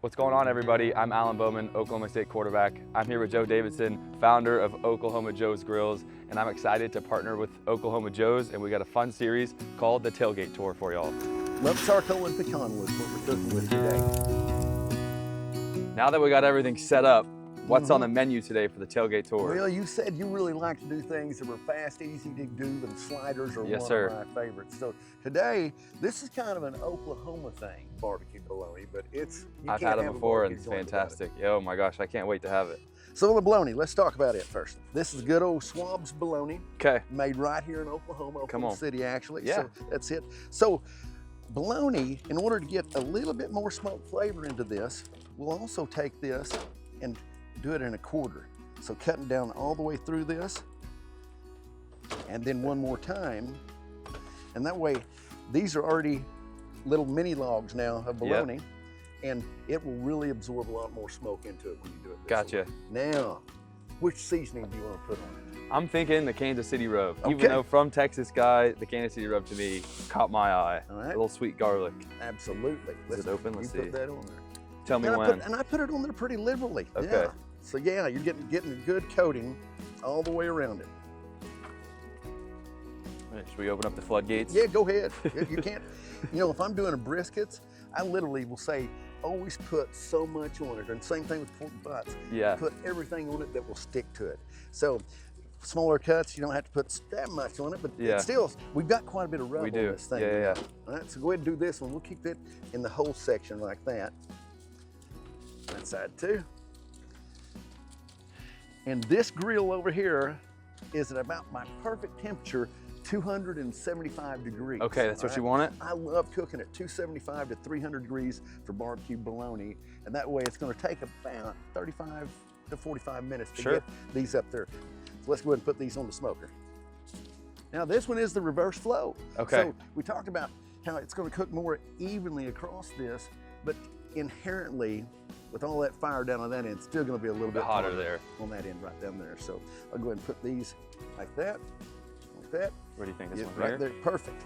What's going on, everybody? I'm Alan Bowman, Oklahoma State quarterback. I'm here with Joe Davidson, founder of Oklahoma Joe's Grills, and I'm excited to partner with Oklahoma Joe's, and we got a fun series called the Tailgate Tour for y'all. Love charcoal and pecan was what we're cooking with today. Now that we got everything set up, what's on the menu today for the Tailgate Tour? Well, you said you really like to do things that were fast, easy to do, and sliders are one of my favorites. So today, this is kind of an Oklahoma thing, barbecue bologna, but I've had it before and it's fantastic. Oh my gosh, I can't wait to have it. So the bologna, let's talk about it first. This is good old Schwab's bologna. Okay. Made right here in Oklahoma City actually. Yeah. So that's it. So bologna, in order to get a little bit more smoke flavor into this, we'll also take this and do it in a quarter. So cutting down all the way through this, and then one more time. And that way, these are already little mini logs now of bologna, and it will really absorb a lot more smoke into it when you do it this way. Now, which seasoning do you want to put on it? I'm thinking the Kansas City rub. Okay. Even though from Texas guy, the Kansas City rub to me caught my eye. All right. A little sweet garlic. Absolutely. Is it open? Let's see. Put that on there. Tell me when. I put it on there pretty liberally. Okay. Yeah. So yeah, you're getting a good coating all the way around it. Should we open up the floodgates? Yeah, go ahead. You can't, you know, if I'm doing a briskets, I literally will say, always put so much on it. And same thing with pork butts. Yeah. Put everything on it that will stick to it. So smaller cuts, you don't have to put that much on it, but still, we've got quite a bit of rub on this thing. Yeah. All right, so go ahead and do this one. We'll keep it in the whole section like that. That side too. And this grill over here is at about my perfect temperature, 275 degrees. Okay, that's what you want it? I love cooking at 275 to 300 degrees for barbecue bologna, and that way it's gonna take about 35 to 45 minutes to get these up there. So let's go ahead and put these on the smoker. Now this one is the reverse flow. Okay. So we talked about how it's gonna cook more evenly across this, but inherently, with all that fire down on that end, it's still gonna be a little bit hotter there. On that end right down there. So I'll go ahead and put these like that, like that. Where do you think this one right here? there, perfect.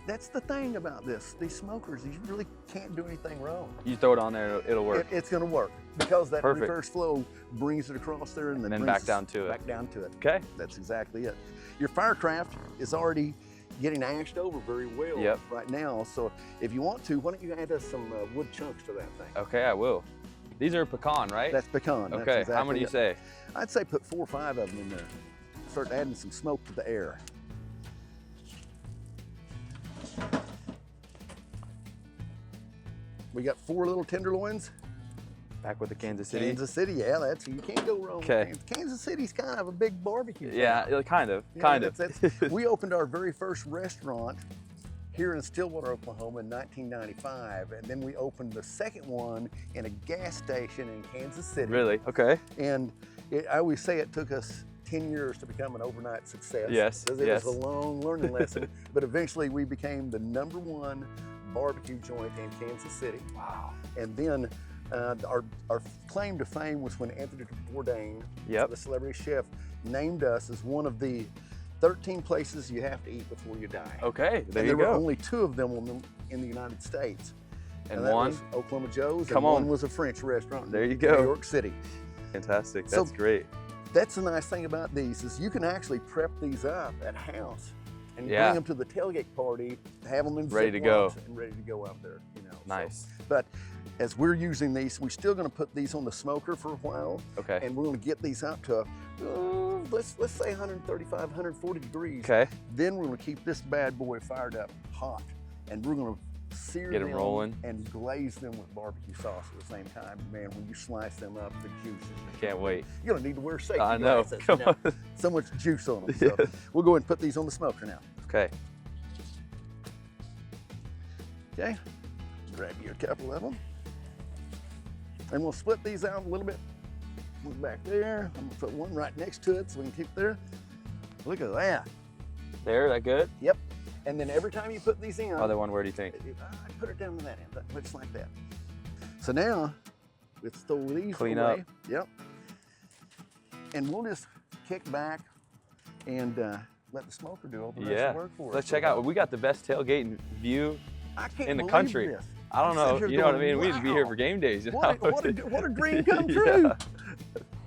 That's the thing about these smokers, you really can't do anything wrong. You throw it on there, it'll work. It's gonna work because that reverse flow brings it across there and then back down to it. Back down to it. Okay. That's exactly it. Your Firecraft is already getting ashed over very well right now. So if you want to, why don't you add us some wood chunks to that thing? Okay, I will. These are pecan, right? That's pecan. Okay, that's exactly how many do you say? I'd say put 4 or 5 of them in there. Start adding some smoke to the air. We got 4 little tenderloins. Back with the Kansas City? Kansas City, yeah, you can't go wrong with Kansas. Kansas City's kind of a big barbecue town. Yeah, kind of. We opened our very first restaurant here in Stillwater, Oklahoma in 1995, and then we opened the second one in a gas station in Kansas City. Really? Okay. And I always say it took us 10 years to become an overnight success. Yes, Because it was a long learning lesson, but eventually we became the #1 barbecue joint in Kansas City. Wow. And then our claim to fame was when Anthony Bourdain, the celebrity chef, named us as one of the 13 places you have to eat before you die. Okay, there you go. go. There were only 2 of them in the United States. And that one? was Oklahoma Joe's, Come and on. one was a French restaurant There you in go. New York City. Fantastic, that's great. That's the nice thing about these is you can actually prep these up at house and bring them to the tailgate party, have them in ready to go and ready to go out there. You know. Nice. So, but as we're using these, we're still going to put these on the smoker for a while. Okay. And we're going to get these up to let's say 135, 140 degrees. Okay. Then we're going to keep this bad boy fired up hot, and we're going to sear them rolling and glaze them with barbecue sauce at the same time. Man, when you slice them up, the juices. Can't wait. You're gonna need to wear safety I know. glasses. Come on. So much juice on them. So we'll go ahead and put these on the smoker now. Okay. Okay. Grab you a couple of them. And we'll split these out a little bit. One back there. I'm gonna put one right next to it so we can keep there. Look at that. There, that good? Yep. And then every time you put these in, Other one, where do you think? I put it down to that end, just like that. So now, let's throw these Clean away. up. Yep. And we'll just kick back and let the smoker do all the rest of the work for us. Let's check out. We got the best tailgating view I can't in the believe country. This. I don't I'm sitting know. here You know what I going, mean? We need to be here wow. for game days. You What know? what a dream come true. Yeah.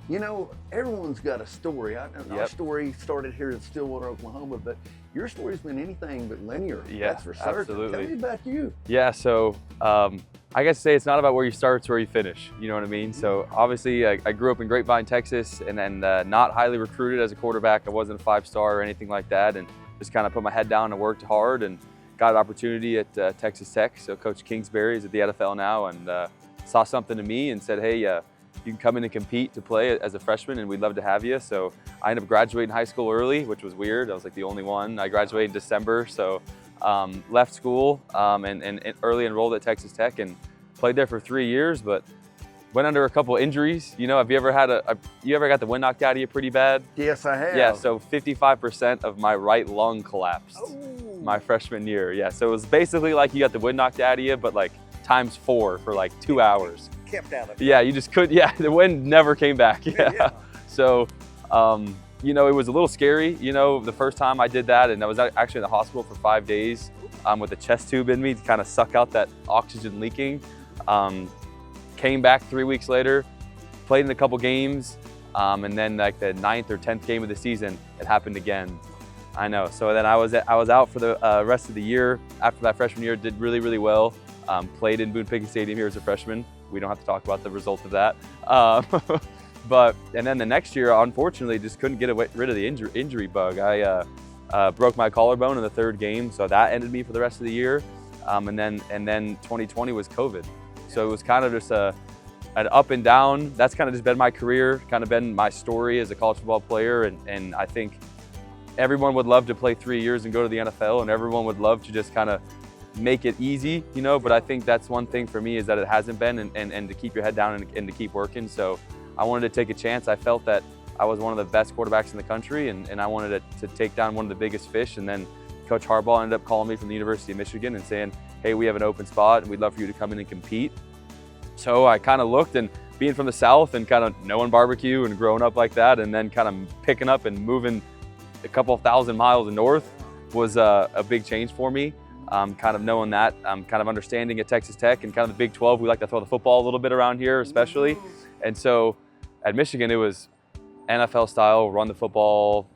You know, everyone's got a story. Our Yep. story started here in Stillwater, Oklahoma, but your story's been anything but linear. Yeah, That's for certain. absolutely. Tell me about you. Yeah, so I guess say it's not about where you start, it's where you finish. You know what I mean? So obviously I grew up in Grapevine, Texas, and then not highly recruited as a quarterback. I wasn't a 5-star or anything like that, and just kind of put my head down and worked hard and got an opportunity at Texas Tech. So Coach Kingsbury is at the NFL now and saw something to me and said, hey, you can come in and compete to play as a freshman and we'd love to have you. So I ended up graduating high school early, which was weird. I was like the only one. I graduated in December, so left school and early enrolled at Texas Tech and played there for 3 years, but went under a couple injuries. You know, have you ever had you ever got the wind knocked out of you pretty bad? Yes, I have. Yeah, so 55% of my right lung collapsed my freshman year. Yeah, so it was basically like you got the wind knocked out of you, but like times 4 for like 2 hours. Kept out of it. Yeah, you just couldn't, yeah, the wind never came back. Yeah. Yeah. So, you know, it was a little scary, you know, the first time I did that, and I was actually in the hospital for 5 days with a chest tube in me to kind of suck out that oxygen leaking. Came back 3 weeks later, played in a couple games, and then like the 9th or 10th game of the season, it happened again. I know. So then I was out for the rest of the year. After that freshman year, did really, really well. Played in Boone-Pickens Stadium here as a freshman. We don't have to talk about the result of that. And then the next year, unfortunately, just couldn't get rid of the injury bug. I broke my collarbone in the 3rd game, so that ended me for the rest of the year. And then 2020 was COVID. So it was kind of just an up and down. That's kind of just been my career, kind of been my story as a college football player. And I think everyone would love to play 3 years and go to the NFL, and everyone would love to just kind of make it easy, you know, but I think that's one thing for me is that it hasn't been, and to keep your head down and to keep working. So I wanted to take a chance. I felt that I was one of the best quarterbacks in the country, and I wanted to take down one of the biggest fish. And then Coach Harbaugh ended up calling me from the University of Michigan and saying, hey, we have an open spot and we'd love for you to come in and compete. So I kind of looked, and being from the South and kind of knowing barbecue and growing up like that, and then kind of picking up and moving a couple of 1,000 miles north was a big change for me. Kind of knowing that, kind of understanding at Texas Tech and kind of the Big 12, we like to throw the football a little bit around here especially. And so at Michigan, it was NFL style, run the football,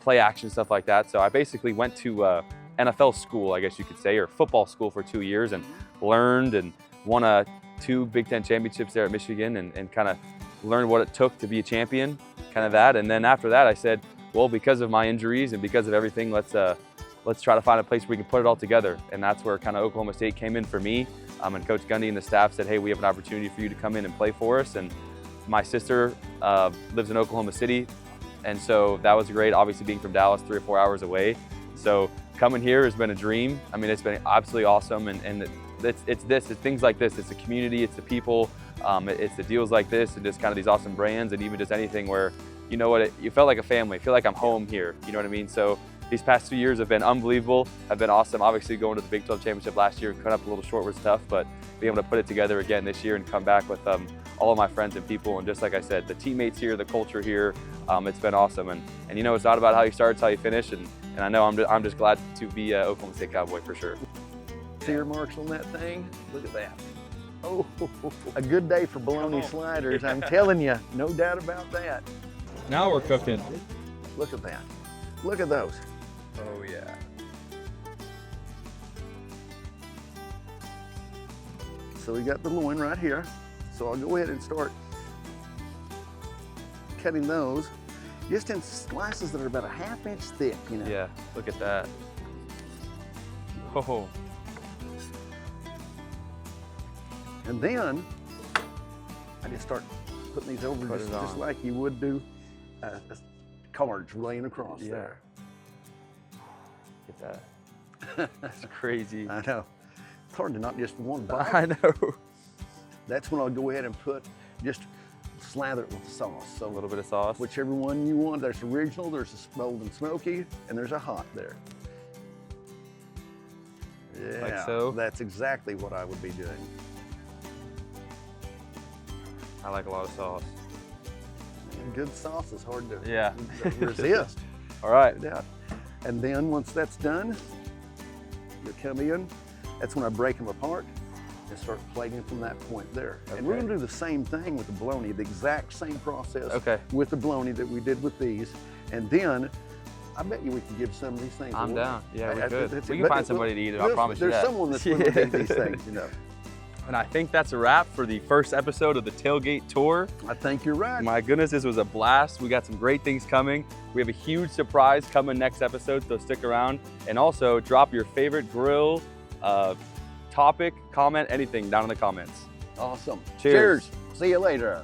play action, stuff like that. So I basically went to NFL school, I guess you could say, or football school for 2 years, and learned and won 2 Big Ten championships there at Michigan, and kind of learned what it took to be a champion, kind of that. And then after that, I said, well, because of my injuries and because of everything, let's try to find a place where we can put it all together. And that's where kind of Oklahoma State came in for me. And Coach Gundy and the staff said, hey, we have an opportunity for you to come in and play for us. And my sister lives in Oklahoma City. And so that was great, obviously being from Dallas, 3 or 4 hours away. So coming here has been a dream. I mean, it's been absolutely awesome. And it's things like this. It's the community, it's the people, it's the deals like this, and just kind of these awesome brands, and even just anything where, you know what, you felt like a family. I feel like I'm home here, you know what I mean? So these past 2 years have been unbelievable, have been awesome. Obviously going to the Big 12 championship last year, cut up a little short was tough, but being able to put it together again this year and come back with all of my friends and people, and just like I said, the teammates here, the culture here, it's been awesome. And you know, it's not about how you start, it's how you finish, and I know I'm just glad to be an Oklahoma State Cowboy for sure. Sear marks on that thing, look at that. Oh, a good day for bologna sliders, I'm telling you, no doubt about that. Now we're cooking. Look at that, look at those. Oh yeah. So we got the loin right here. So I'll go ahead and start cutting those just in slices that are about a ½ inch thick, you know. Yeah, look at that. Oh. And then I just start putting these over just like you would do cards laying across there. Look at that. That's crazy. I know. It's hard to not just one bite. I know. That's when I'll go ahead and just slather it with the sauce. So A little bit of sauce. whichever one you want. There's original, there's a bold and smoky, and there's a hot there. Yeah, Like so? That's exactly what I would be doing. I like a lot of sauce. And good sauce is hard to Yeah. resist. All right. No doubt. And then once that's done, you come in. That's when I break them apart. and start plating from that point there. Okay. And we're gonna do the same thing with the bologna, the exact same process Okay. with the bologna that we did with these. And then, I bet you we can give some of these things I'm away. down. Yeah, we That's could. it. We can But find somebody to eat it, I promise you There's that. someone that's willing to eat these things, you know. And I think that's a wrap for the first episode of the Tailgate Tour. I think you're right. My goodness, this was a blast. We got some great things coming. We have a huge surprise coming next episode, so stick around. And also drop your favorite grill topic, comment, anything down in the comments. Awesome. Cheers. See you later.